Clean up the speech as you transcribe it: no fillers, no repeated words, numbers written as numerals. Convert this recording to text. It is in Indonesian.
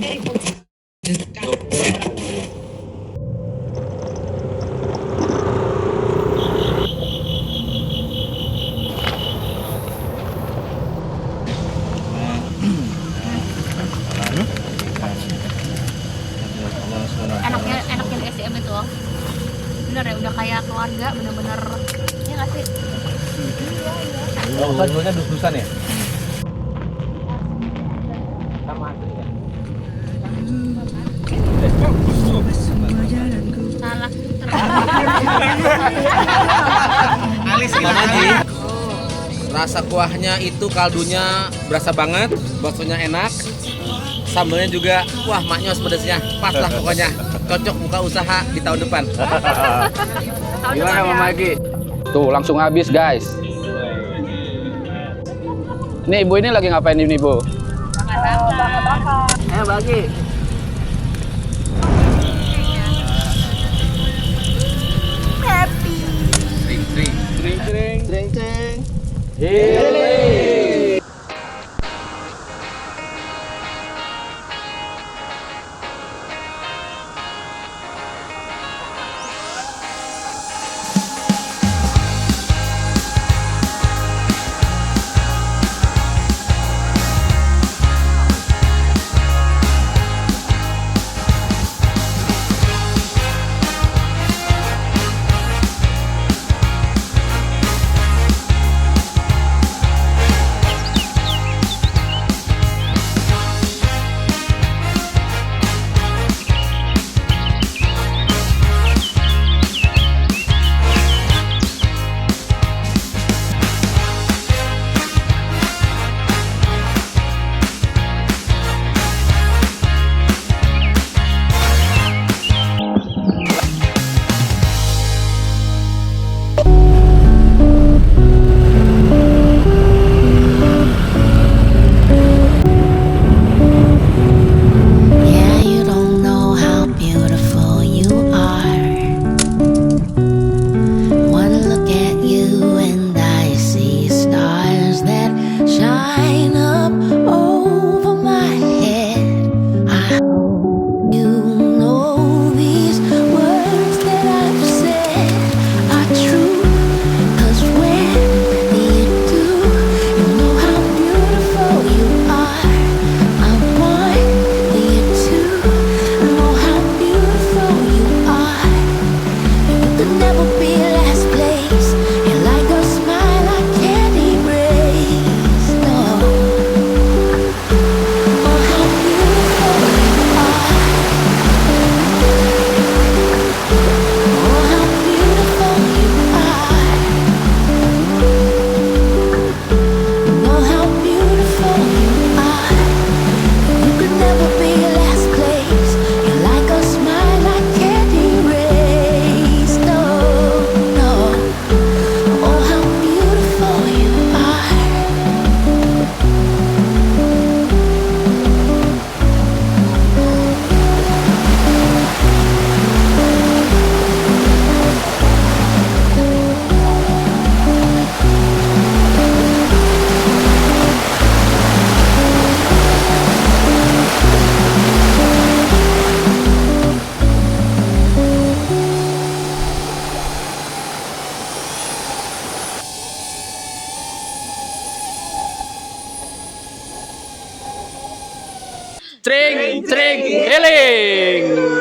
Enaknya di SDM itu bener ya, udah kayak keluarga, bener-bener ya nggak sih? Oh, usaha dus-dusan ya? Sama asri ya? Salah. Alis Mama Ji. Rasa kuahnya itu kaldunya berasa banget, baksonya enak. Sambalnya juga, wah maknyos pedasnya, pas lah pokoknya. Cocok buka usaha di tahun depan. Gimana Mama Ji? Tuh langsung habis guys. Nih ibu ini lagi ngapain ini bu? Bakar-bakar. Ayo bagi. Happy. Cring. Healing. Cring, healing.